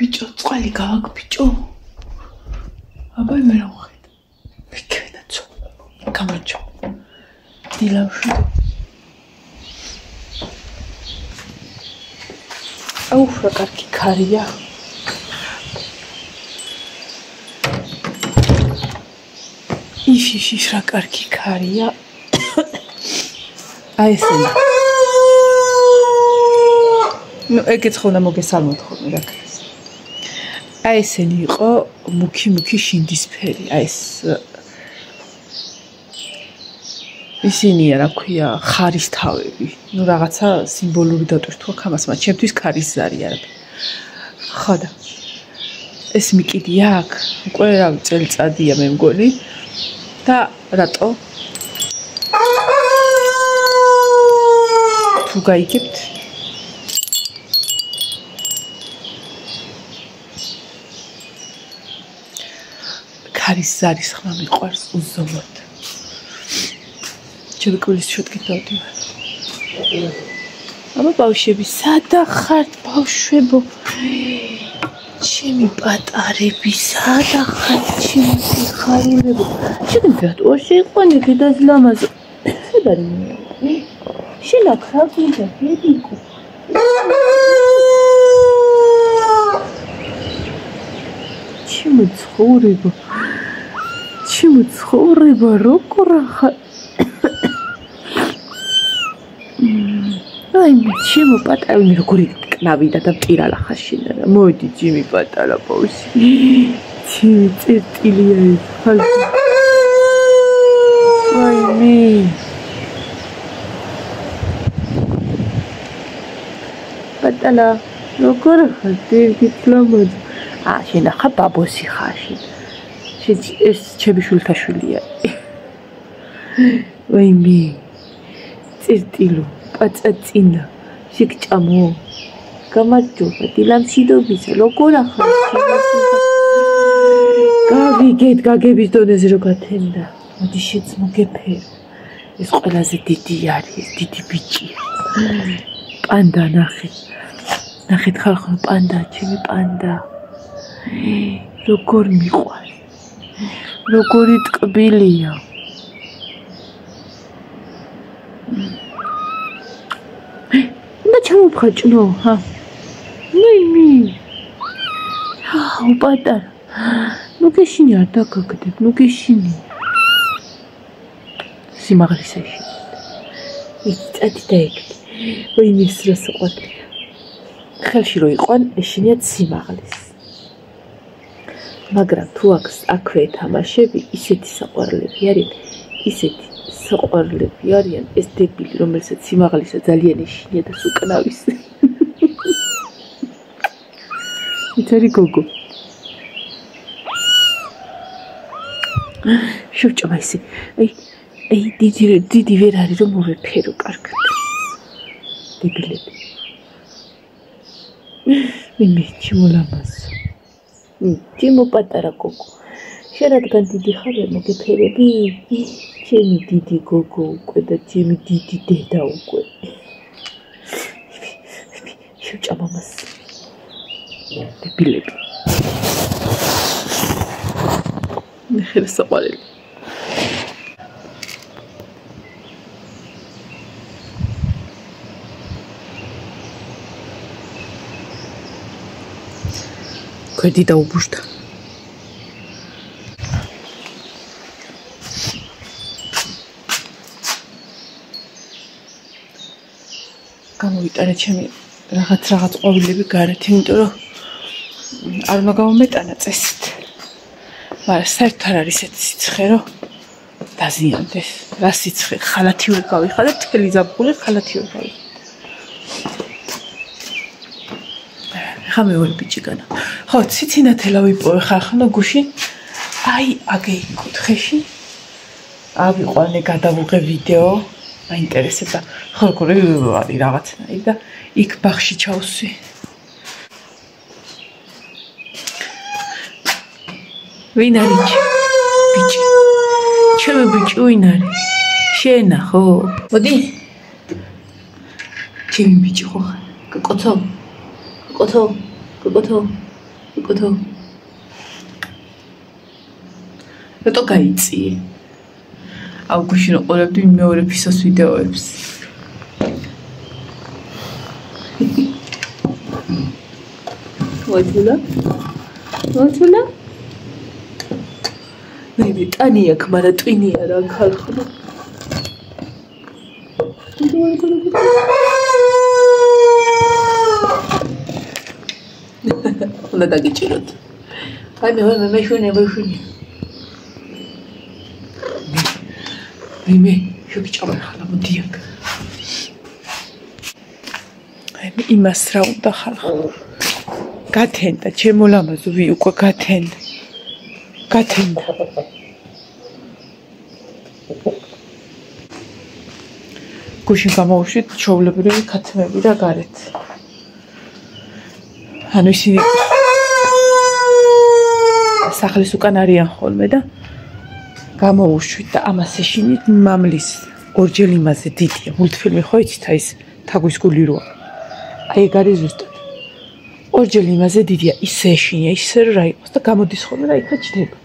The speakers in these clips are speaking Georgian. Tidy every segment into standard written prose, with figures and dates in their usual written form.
ბიჭო, წყალი გავაკ ბიჭო. აბა მე რა ვხედ. მეკენაცო. გამარჯო. დილავში. აუ, რა კარგი ქარია. იშიშ რა კარგი ქარია. აი ესეა. ნუ ეგეც ხომ მოგესალმოთ ხოლმე რა ქარს. აი ესენი იყო მუქი შინდისფერი. აი ეს ისინია რა ქვია ხარის თავები. ნუ რაღაცა სიმბოლური დატვირთვა ხამას, მაგრამ ჩემთვის ქარის ზარი არა. ხო და ეს მიკიდი აქ უკვე რა წელიწადია მე მგონი და რატო? თუ გაიგებთ ქარის ზარის ხმა მიყვარს უზომოდ. ჩემი კვირის შეტკით დავდივარ. აბა ბავშვები, სადა ხართ ბავშვებო? ჩემი პატარები, სადა ხართ ჩემი სიხარულებო? შეგიძლიათ ორ შეიყვანეთ და ლამაზ. სად არის მე? შენ აქ რა გინდა დედიკო? ჩემი ცხოვრება როგორ ახალ აი მე ჩემო პატარები როგორი კნავიდა და მტირალა ხაშინა რა მოდი ჩემი პატარა ბავშვი ჩემი წერტილია ეს ხალხი აი მე პატარა როგორ ხარ დედით ლამაზ შენ ახლა ბაბოსი ხარში ეს ჩემი შვილთაშვილია აი მე წერტილო პაწაწინა შეგჭამო გამარჯობა დილამშვიდობისა როგორ ახლა გაგების დონეზე რო გათენდა მოდი შეც მოგეფერო ეს ყველაზე დიდი არის დიდი ბიჭია პანდა ნახეთ ხალხო პანდა ჩემი პანდა როგორ მიყვარს როგორი ტკბილია და ჩამოფხაჭნო ხა მე პატარა ნუ გეშინი არ დაგაგდებ ნუ გეშინი სიმაღლისა ის წადი და ეგ ვინმეს რა საყვარლია ხელში რო იყვან ეშინიათ სიმაღლის მაგრამ თუ აქვე თამაშები ისეთი საყვარლები არიან ეს დებილი რომელსაც სიმაღლისა ძალიან ეშინია და უკნავის იცარი გოგო შევჭამა ისე აი დიდი ვერ არის რომ მოვეფერო კარგად დებილები მე ჩიმოლამაზ ჩემო პატარა გოგო შენ რადგან დიდი ხარ მოგეფერები ჩემი დიდი გოგო უკვე და ჩემი დიდი დედა უკვე შევჭამა მას დებილები ნახე საყვარელი გვერდი დაუბუშთა გამოვიტანე ჩემი რაღაც ყვავილები გარეთ იმიტომ რომ არ უნდა გამომეტანა წესით მაგრამ საერთოდ არ არის ეს სიცხე რომ დაზიანდეს რა სიცხე ხალათი ვერ გავიხადე თელი ზაფხული ხალათი ვერ გავიხადე ხა მეორე ბიჭი განა ხო ციცინათელა ვიპოვე ხახანო გუშინ აი აგე კუთხეში ავიყვანე გადავუღე ვიდეო მაინტერესებდა ხო როგორი არის რაღაცნაირი და იქ ბაღში ჩავსვი ვინ არის ბიჭი ჩემი ბიჭი ვინ არის შენა ხო მოდი ჩემი ბიჭი ხო ხარ გკოცო კუთო რატო გაიწიე აუგუშინო ყურებდი მეორე ფისოს ვიდეოებს მოთულა მე ტანი აქ მაგრამ ტვინია რა ხალხო უნდა დაგიჭიროთ აი მე მეშვენია მე შევიჭამე ხალხო მოდი აქ აი იმას რა უნდა ხალხო გათენდა ჩემო ლამაზო ვი უკვე გათენდა გუშინ გამოვშვით ჩაულებრივი ქათმები და გარეთ ანუ ისინი სახლის უკან არიან ხოლმე და გამოვშვით და ამას ეშინით მამლის ორჯერ იმაზე დიდია მულტფილმი ხო იცით აი ეს თაგვის გული როა აი ეგ არის ზუსტად ორჯერ იმაზე დიდია ისე ეშინია ისე რა იყოს და გამოდის ხოლმე და იქა ჯდება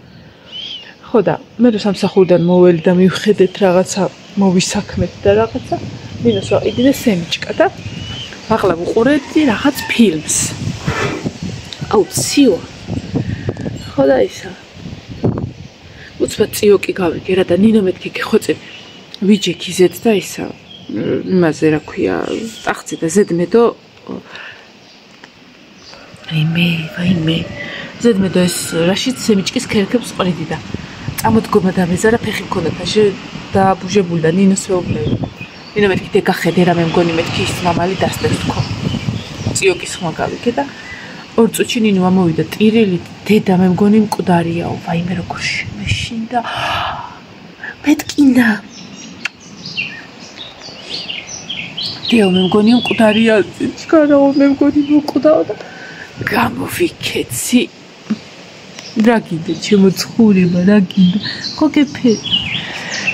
ხო და მე რო სამსახურიდან მოველი და მივხედეთ რაღაცა მოვისაქმეთ და რაღაცა მინოს ვაყიდე სემიჩკა და ახლა ვუყურებდი რაღაც ფილმს აუ ციო ხო და ისა უცბად ციოკი გავიგე რა და ნინო მეთქი გეხვეწე ვიჯექი ზედ და ისა იმაზე რა ქვია ტახტზე და ზედმედო ვაიმე ზედმედო ეს რაშიც სემიჩკის ქერქებს ყრიდი და წამოდგომა დამეზარა ფეხი მქონდა და ბუჟებული და ნინოს ვეუბნები ნინო მეთქი დეგახედე რა მე მგონი მეთქი ის მამალი დასწრებს თქო ციოკის ხმა გავიგე და ორ წუთში ნინო ამოვიდა ტირილით დედა მე მგონი მკვდარიაო ვაიმე როგორ შემეშინდა მეთკინდა დეო მე მგონი მკვდარია ჩქარაო მე მგონი მკვდაო და გამოვიქეცი რა გინდა ჩემო ცხურება რა გინდა ხო გეფეთ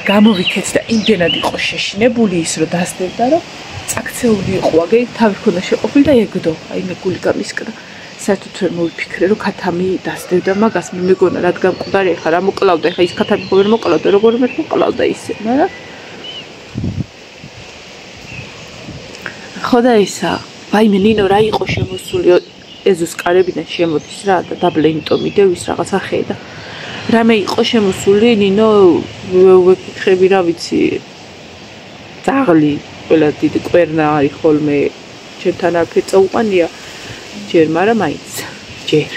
გამოვიქეცი და იმდენად იყო შეშინებული ის რომ დასდევდა რომ წაქცეული იყო აგე თავი ქონდა შეყოფილი და ეგდო აი მე გული გამისკდა საერთოდ ვერ მოვიფიქრე რომ ქათამი დასდევდა მაგას მე მეგონა რადგან მკვდარი ხარ რა მოკლავდა ხა ის ქათამი ხო ვერ მოკლავდა როგორ მე მოკლავდა ისე მაგრამ ხო და ისა ვაიმე ნინო რა იყო შემოსულიო ეზოს კარებიდან შემოდის რა და დაბლეინტომი დევის რაღაცა ხედა რამე იყო შემოსული ნინო ვეკითხები რა ვიცი ძაღლი ყველა დიდი კვერნა არის ხოლმე ჩემთან აქ წაუყანია ჯერ მაგრამ მაინც ჯერ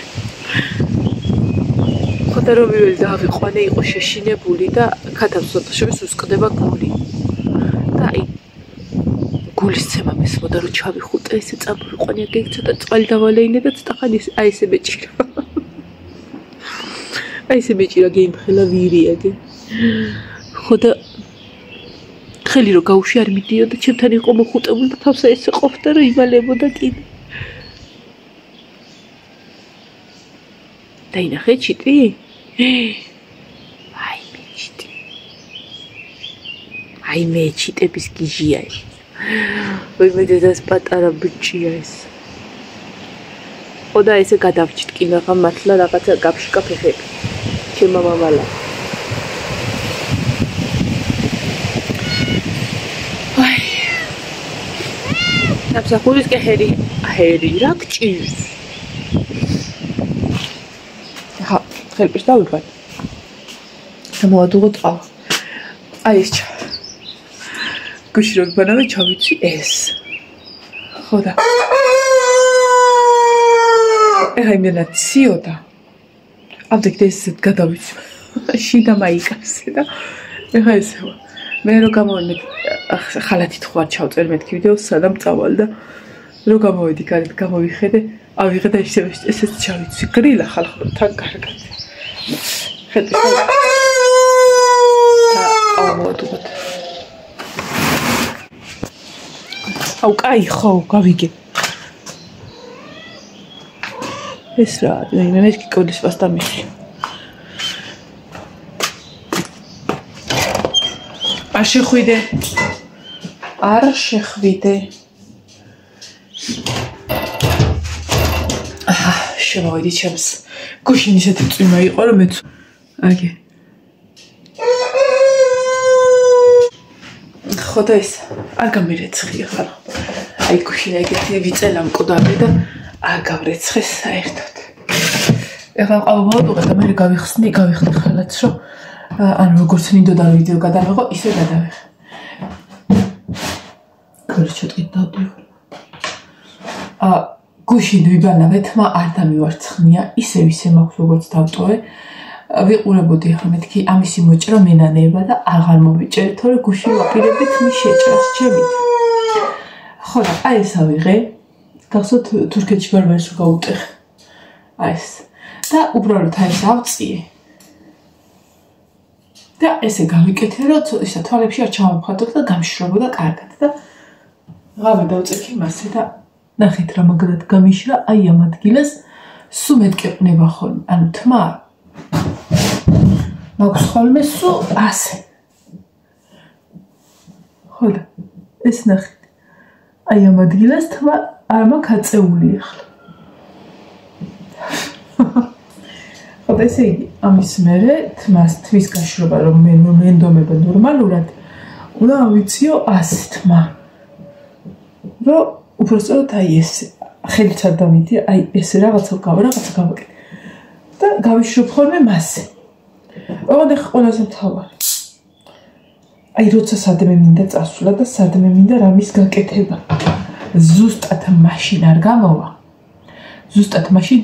ხოდა რომ მიველი და ავიყვანე იყო შეშინებული და ქათამს ფოტოშოპის უსყდება გული და აი გულისცემა მესმოდა რომ ჩავიხუტე ესე წამოვიყვანე აქ ცოტა წყალი დავალეინე და ცოტა ხანი აი ესე მეჭირა აი ესე მეჭირა გეიმხელა ვირიაგე ხოდა ხელი რო გაუში არ მიდიოდა ჩემთან იყო მოხუტებული და თავსა ესე ყოფდა რომ იმალებოდა კიდე დაინახე ჩიტი აი მე ჩიტების გიჟია ეს ვაი მე დედას პატარა ბიჭია ეს ხოდა ესე გადავჭიტკინა ხა მართლა რაღაცა გაფშკა ფეხები ჩემო მამალა აი სამსახურის კეხერი ჰერი რა გჭირს ხა ხელპიშ დავიბად შემოვადუღო ტყავა აი ეს გუშინ ბანანა ჩავიცი ეს ხოდა აიმენა ციოდა ამდენ ეს გადავიცი შიდა მაიკასე და ეხა ესევა მე რო გამოვიდე ხალათით ხო არ ჩავწერ მეთქი ვიდეოს სადამ წავალ და რო გამოვიდი გარეთ გამოვიხედე ავიღე და ესეც ჩავიცი გრილა ხალხო თან კარგად ხედე და ავმოდოთ აუ კაი ხო გავიგე ეს რა მე მეთქი კოდის პასტა მიში არ შეხვიდე შემოვიდი ჩემს გუშინ ისეთი წვიმა იყო რომ მეც აგი ხოდა ის არ გამირეცხი ახლა აი გუშინ ეგეთი ვიწელა მკვდარი და არ გავრეცხეს საერთოდ ეხლა ყავმოუღე და მე გავიხსნი ხალაც რომ ან როგორც მინდოდა ვიდეო გადავიღო ისე გადავიღე კორჩოტი დავდივ გუშინ ვიბანავე თმა არ დამივარცხნია ისე მაქვს როგორც დავტოვე ვიყურებოდი ახლა მეთქი ამისი მოჭრა მენანება და აღარ მომიჭერე თორე გუშინ ვაპირებდი თმის შეჭრას ჩემით ხო და აი ეს ავიღე გახსოვთ თურქეთში ბარბარეს რო გაუტეხე აი ეს და უბრალოდ აი ეს ავწიე და ესე გავიკეთე რომ ისა თვალებში არ ჩამოვხატოთ და გამშრობოდა კარგად და ღამე დავწექი მასე და ნახეთ რა მაგრად გამიშრა აი ამ ადგილას სულ მეტკეპნება ხოლმე ანუ თმა მაქვს ხოლმე სულ ასე ხო და ეს ნახეთ აი ამ ადგილას თმა არ მაქვს აწეული ახლა ხო და ესე იგი ამის მერე თვის გაშრობა რომ მენდომება ნორმალურად უნდა ავიციო ასე თმა რომ უბრალოდ აი ეს ხელით არ დამიდი აი ეს რაღაცა გავაკეთე და გავიშრობ ხოლმე მასე ოღონდ ახლა ყველაზე მთავარი აი როცა სადმე მინდა წასვლა და სადმე მინდა რამის გაკეთება ზუსტად მაშინ არ გამოვა ზუსტად მაშინ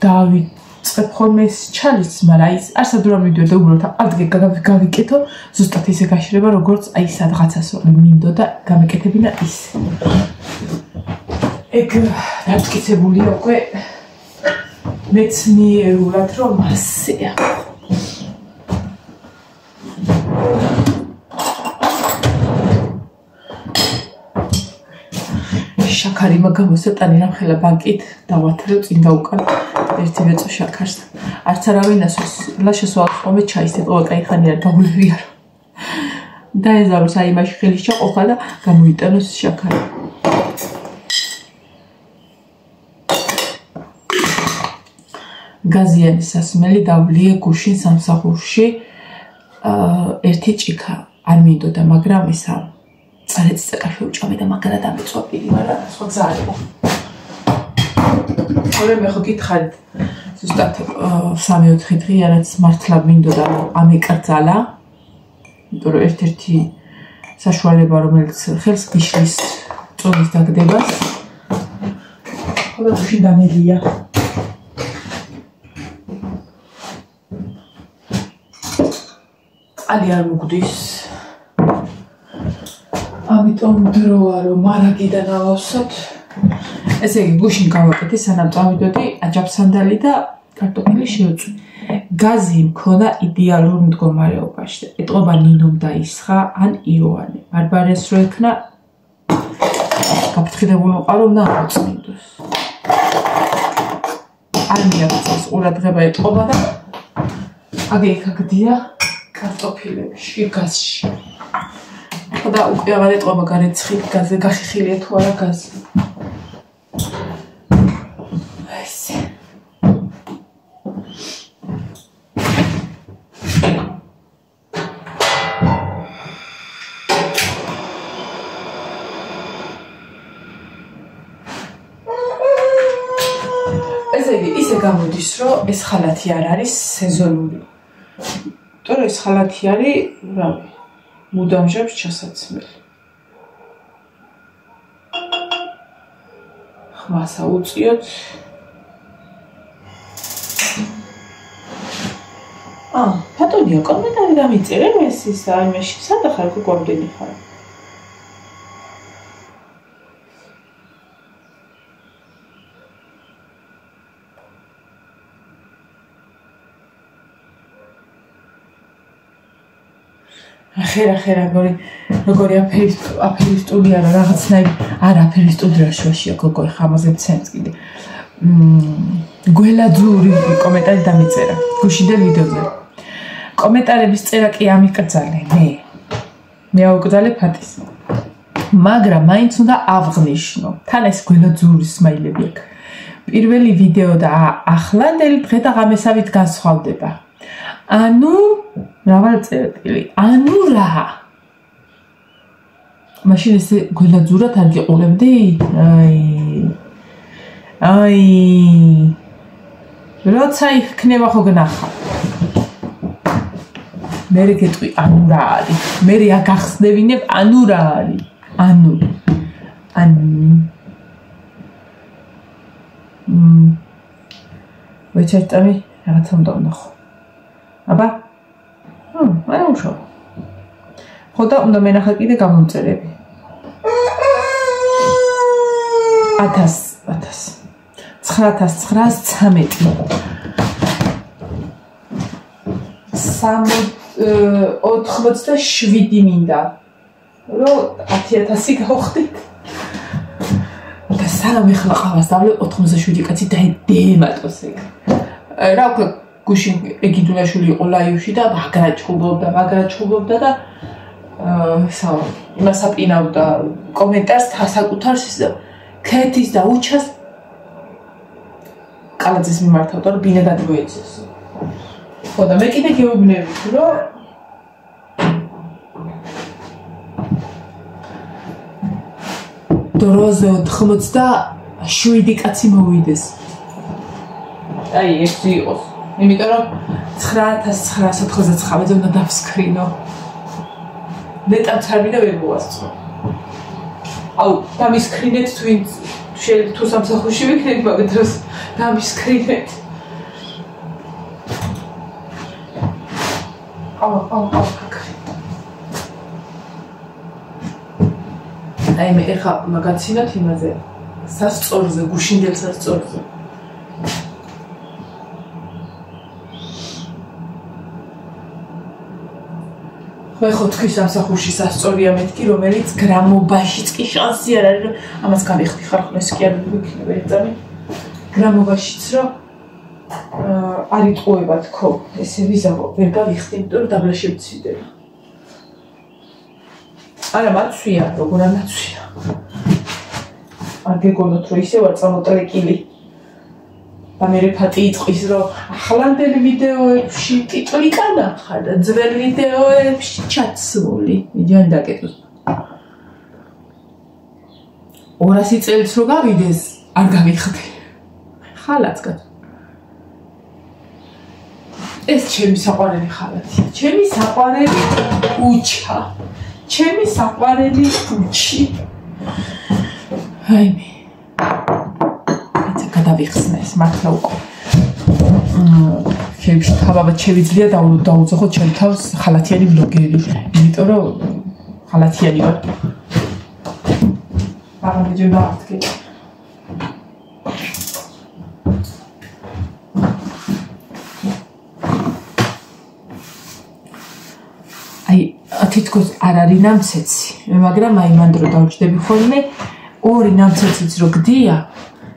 დავიწყებ ხოლმე ეს ჩალის მაგრამ აი არსად რომ მივიდოდი და უბრალოდ ადგე გავიკეთო ზუსტად ისე გაშრება როგორც აი სადღაცას მინდოდა გამეკეთებინა ისე ეგ დამტკიცებულია უკვე მეცნიერულად რომ მასეა შაქარი მაგამოსატანი რამ ხელა ბანკით დავათრევ წინ დაუკან ერთი მეწო შაქარს არც არავინ ასოს ლაშას ვაყომე ჩაის ეტყვა кайხანი არ გამოვიარო დაეზაროს აი მაშ ხელის ჩაყოფა და გამოიტანოს შაქარი გაზიანი სასმელი დავლიე გუშინ სამსახურში ერთი ჭიქა არ მინდოდა მაგრამ ისა წარეცეკა შეუჭამე და მაგრად ამეწვა პირი მაგრამ სხვა გზა არ იყო ხოლმე მე ხო გითხარით ზუსტად 3-4 დღე რაც მართლა მინდოდა ამეკრძალა იმიტომ რომ ერთ-ერთი საშუალება რომელიც ხელს გიშლის წონის დაგდებას ხოლმე გუშინ დამელია ალი არ მოგდის ამიტომ დროა რომ მარაგიდან ავავსოთ ესე იგი გუშინ გავაკეთე სანამ წავიდოდი აჯაფსანდალი და კარტოფილი შევწვი გაზი მქონდა იდეალურ მდგომარეობაში ეტყობა ნინომ დაისხა ან იოანე ბარბარეს რო ექნა გაფრთხილებული ვიყარო და მოწმინდოს არ მიაღწევს ყურადღება ეტყობა და აგე იქაგდია კარტოფილებში გაზში და უკვე აღარ ეტყობა გარეცხილ გაზზე გახიხილია თუ არა გაზი ესე ისე გამოდის რომ ეს ხალათი არ არის სეზონური თორე ეს ხალათი არის რავი მუდამჟებს ჩასაცმელი ხმასა უწიოთ ფატონია კომენტარი დამიწერე ეს ის აიმეში სადა ხარ გომდენი ხარ ხერა როგორი აფერისტულია რა რაღაცნაირი არა აფერისტულია შოშია გოგო ხა ამაზე ცემს კიდე გველაძური კომენტარი დამიწერა გუშინ და ვიდეოზე კომენტარების წერა კი ამიკრძალე მე ავკრძალე ფატის მაგრამ მაინც უნდა ავღნიშნო თან ეს გველაძური სმაილები აქვს პირველი ვიდეო და ახლანდელი დღე და ღამესავით განსხვავდება. ანუ მრავალი წერტილი. ანუ რა? მაშინ ესე გველაძურად არ გიყურებდი? აი. როცა იქნება ხო გნახავ. მე გეტყვი ანუ რა არის? მე რა გახსნევინებ ანუ რა არის? ანუ ვეჩერტამი რაღაცა უნდა ვნახო. აბა? არა უშავ. ხო და უნდა მენახა კიდე გამომწერები. 1913 87 მინდა რომ 10000 გავხდით და სანამ ეხლა ყავას დავლე 87 კაცი დაემატოს ეგ რა ვქო გუშინ ეგიდულაშვილი იყო ლაივში და მაგრაჩხუბობდა და იმას აპინავდა კომენტარს საკუთარს ქეთის და უჩას კალაძეს მიმართავდა რომ ბინა გადმოეცეს. ხო და მე კიდე გეუბნებით რომ დროზე 87 კაცი მოვიდეს. აი ერთი იყოს. იმიტომ რომ 9999-ზე უნდა დავსკრინო. ნეტაც არ მინდა ვერ მოვასწრო. აუ დამისკრინეთ თუ სამსახურში ვიქნები მაგ დროს დამისკრინეთ. აი მე ეხა მაგაცინოთ იმაზე სასწორზე გუშინდელ სასწორზე მე ხო თქვი სამსახურში სასწორია მეთქი რომელიც გრამობაშიც კი შანსი არ არის რომ ამას გამიხდი ხარხნეს კი არ ვიქნებ ერთამი გრამობაშიც რომ არ იტყუება თქო ესე ვიზავო ვერ გავიხდი იმიტომ რომ დაბლაში ვცვიდები არა მაცვია როგორ არ მაცვია არ გეგონოთ რომ ისე ვარ წამოტრეკილი და მე ფატი იტყვის რომ ახლანდელი ვიდეოებში ტიტული განახარ და ძველ ვიდეოებში ჩაცმული მიდიან დაკეტოს 200 წელს რო გავიდეს არ გავიხდი ხალათს გა ეს ჩემი საყვარელი ხალათია ჩემი საყვარელი უჩა ჩემი საყვარელი უჩი აი მე გადავიხსნეს მართლა უკვე ჩემში თავად შევიძლია დაუძახოთ ჩემ თავს ხალათიანი ბლოგერი იმიტომ რომ ხალათიანი ვარ პარამეჯერ დავთქე აი თითქოს არ არის ნამცეცი მაგრამ აი მან დრო დავჭდები ხოლმე ორი ნამცეციც რო გდია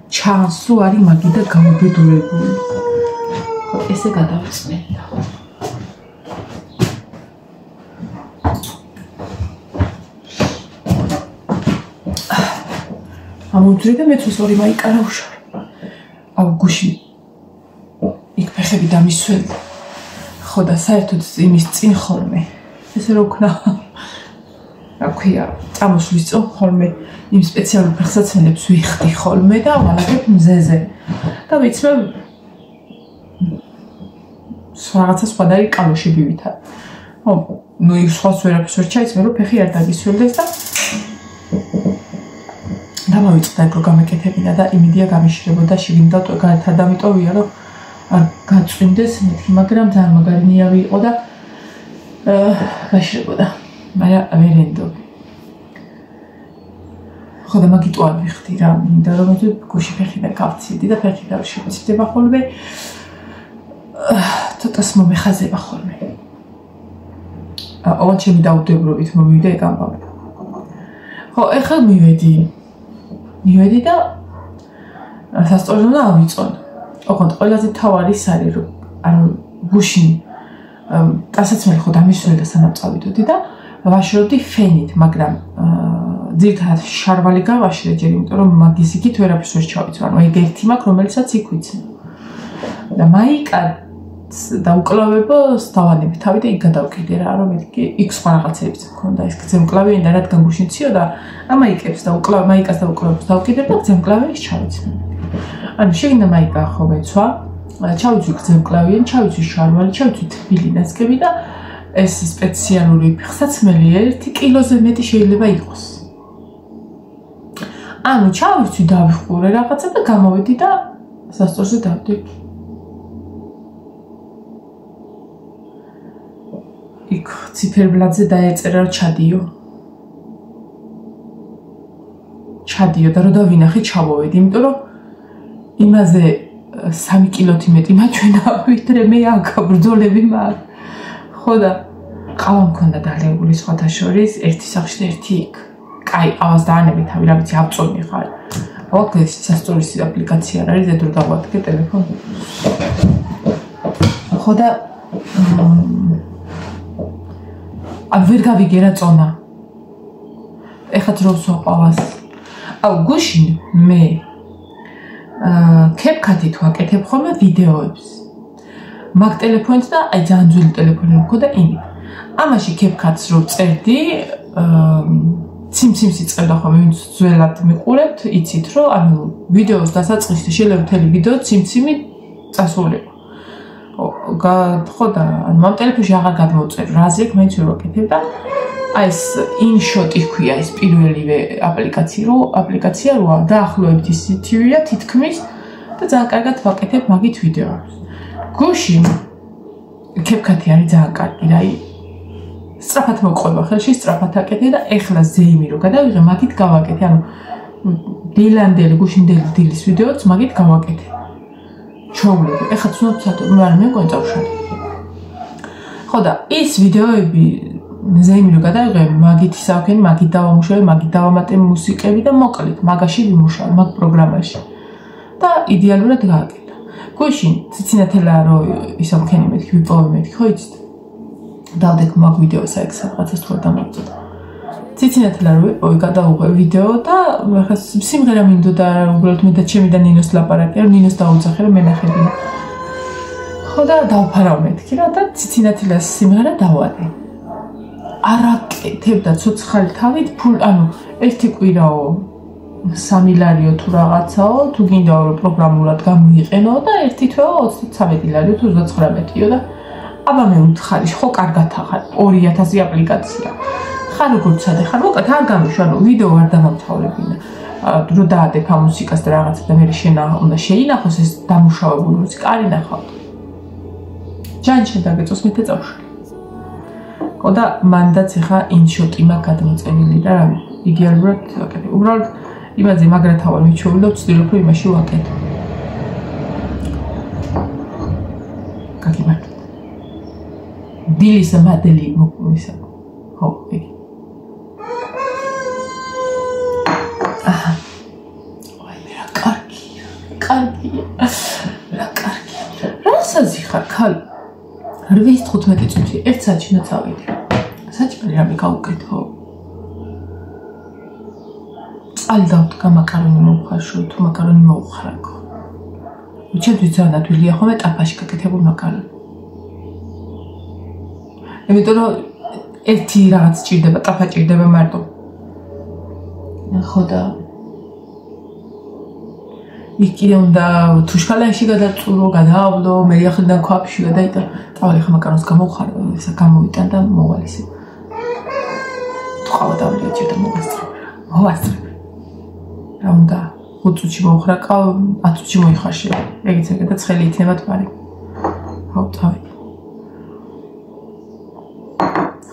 ჩანსუ არის მაგი და გამობედურებული. ხო, ესე გადავწმენდა. ამოძრი და მეც ორი მაიკარა უშავ. აუგუში. იქ ფეხები დამისველი. ხო და საერთოდ იმის წინ ხოლმე. ესე რო ქნა. რა ქვია, წამოსვლის წინ ხოლმე იმ სპეციალურ ფეხსაცმელებს ვიხდი ხოლმე და ვალაგებ მზეზე. და ვიცმე რაღაცა სხვადასხვა კალოშები ვითარ. ო, ნუ ის სხვა ვერაფერს ვერ ჩაიცმე, რომ ფეხი არ დაგისველდეს და დამოვიწყდა ეგ რო გამეკეთებინა და იმედია გამიშრებოდა შიგნით და გარეთ დამიტოვია რომ არ გაწვინდეს მეთქი, მაგრამ ძალიან მაგარი ნიავი იყო და გაშრებოდა. მაგრამ ვერენდობი. ხო და მაგიტო არ ვიხდი რა, მინდა რომ გუში ფეხიდან გავწიდი და ფეხი და შევწიდება ხოლმე. ცოტას მომეხაზება ხოლმე. ოღონდ ჩემი დაუდევრობით მომივიდა ეგ ამბავი. ხო, ეხლა მივედი და სასწორზე უნდა ავიწონ. ოღონდ ყველაზე თავარი ის არის რომ ანუ გუშინ ტანსაცმელი ხო დამისველი და სანამ წავიდოდი და ვაშრობდი ფენით, მაგრამ ძირითადად შარვალი გავაშრე ჯერ, იმიტომ რომ მაგის იქით ვერაფერს ვერ ჩავიცვარ. ეგ ერთი მაქვს, რომელსაც იქ ვიცნო. და მაიკაც დაუკლავებას დავანები თავი და იქ გადავკიდე რა, რომ იქ სხვა რაღაცებიც მქონდა, ეს გზემკლავიანი და რადგან გუშინ ციოდა, მაიკას დაუკლავებას დავკიდე და გზემკლავიანს ჩავიცნო. ანუ შეგინდა მაიკა ხო მეცვა, ჩავიცვი გზემკლავიანი, ჩავიცვი შარვალი, ჩავიცვი თბილი ნასკები და ეს სპეციალური ფეხსაცმელი 1 კილოზე მეტი შეიძლება იყოს. ანუ ჩავიცვი დავიხურე რაღაცა და გამოვედი და სასწორზე დავდი. იქ ციფერბლადზე დაეწერა რომ ჩადიო და რომ დავინახე ჩავოვედი, იმიტომ რომ იმაზე 3 კილოთი მეტი მაჩვენა ვიდრე მე აქ ბრძოლები მაქვს. ხო და ყავა მქონდა დალეული სხვათა შორის, ერთი სახში და ერთი იქ. კაი, ყავას დაანები თავი, რა ვიცი, ავწონი ხარ. აქ ეს სასტორის აპლიკაცია არის, ზედ რო დავადგე ტელეფონზე. ხო და ვერ გავიგე რა წონა. ეხლა ძრობს ვაყავას. გუშინ მე CapCut-ით ვაკეთებ ხოლმე ვიდეოებს. მაგ ტელეფონით და აი ძალიან ძველი ტელეფონი მქონდა იმით. ამაში CapCut-ს რო წერდი, ციმციმს იწყებდა ხოლმე, ვინც ძველად მიყურებთ, იცით რომ ანუ ვიდეოს დასაწყისში შეიძლება მთელი ვიდეო ციმციმი წასულიყო. ხო და ანუ ამ ტელეფონში აღარ გადმოვწერ, რაზე იქ მაინც ვერ ვაკეთებ და აი ეს InShot-ი ჰქვია ეს პირველივე აპლიკაცია როა დაახლოებით ისეთივეა თითქმის და ძალიან კარგად ვაკეთებ მაგით ვიდეოებს. გუშინ CapCut-ი არის ძალიან კარგი, აი სწრაფად მოყვება ხელში, სწრაფად აკეთე და ეხლა ზეიმი რო გადავიღე, მაგით გავაკეთე, ანუ დილანდელი გუშინდელი დილის ვიდეოც მაგით გავაკეთე. ჩაუვლები. ეხლა ცნობ სათო, მაგრამ მე კონტავშალე. ხო და ის ვიდეოები ზეიმი რო გადავიღე, მაგით ისავქენი, მაგით დავამუშავე, მაგით დავამატე მუსიკები და მოკლედ მაგაში ვიმუშავე, მაგ პროგრამაში. და იდეალურად გააკეთა. გუშინ ციცინათელა რო ისავქენი მეთქი, ვიპოვე მეთქი, ხო იცით? დავდექ მაგ ვიდეოს აი სადღაცას თუ არ დამოწოდა. ციცინათელა რო ვიპოვე, გადავუღე ვიდეო და ახლა სიმღერა მინდოდა უბრალოდ მე და ჩემი და ნინოს ლაპარაკი, რომ ნინოს დაუძახე რომ მენახები. ხო და დავფარავ მეთქი რა და ციცინათელას სიმღერა დავადე. არაკეთებდა ცოცხალი თავით, ანუ ერთი კვირაო 3 ლარიო თუ რაღაცაო, თუ გინდა რომ პროგრამულად გამოიყენო და ერთი თვეო 33 ლარიო თუ 39-იო და აბა მე უთხარი, ხო კარგად ახარ 2000 აპლიკაცია. ხარ როგორ ცადე ხარ, მოკლედ არ გამიშვა, რომ ვიდეო არ დამამთავრებინა. რო დაადებ ამ მუსიკას და რაღაცა და მე შენა უნდა შეინახოს ეს დამუშავებული მუსიკა, არ ინახავ. ჯანჩენ დაგეწოს მე წავშალე. ხო და მანდაც ეხა InShot-ი მაქვს გადმოწერილი და რა იდეალურად ვაკეთე. უბრალოდ იმაზე მაგრათა ვარ მიჩვეული და ვცდილობ რომ იმაში ვაკეთო. გაგიმართლეთ. დილის მადელი მოგвисა. ხო, ეგ. აჰა. ვაი, რა კარგია. რა კარგია. რასაც ხარ, ხალ 8-15 წუთი, 1 საათში უნდა წავიდე. საჭმელი რამე გავუკეთო. წალი დავდგა მაკარონი მოვხარშო, თუ მაკარონი მოუხარაკო. უჩვენთვის ძალიან ადვილია ხოლმე ტაფაში გაკეთებული მაკარონი. იმიტომ რომ ერთი რაღაც ჭირდება, ტაფა ჭირდება მარტო. ხო და იქ კიდე უნდა თუშკალაში გადაწურო, გადაავლო, მე ახლა ქვაფში გადაიტან. წავალი ხა მაკარონს გამოვხარო, ისა გამოვიტან და მოვალისე. თქვა დავლიე და მოვასწრებ. რა უნდა 5 წუთში მოუხრაკა, 10 წუთში მოიხარშე. ეგეც ეგ და ცხელი იქნება თვარი. ხო, თავი.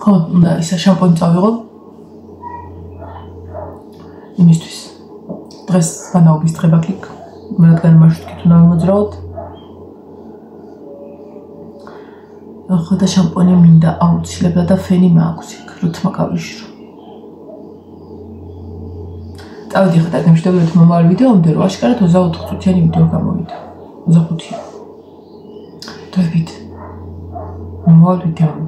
ხო, და ისა შამპონი წავიღო. იმისთვის. დღეს ვანაობის დღება გიქ. რადგან მარშრუტით უნდა მოძრაოთ. ხო და შამპონი მინდა აუცილებლად და ფენი მაქვს იქ, როთმა გავიშრო. წავედი ხა და გამშვიდობებით მომავალ ვიდეომდე, რომ აშკარად 24 წუთიანი ვიდეო გამოვიდა. 25. დროებით. მომავალ ვიდეომდე.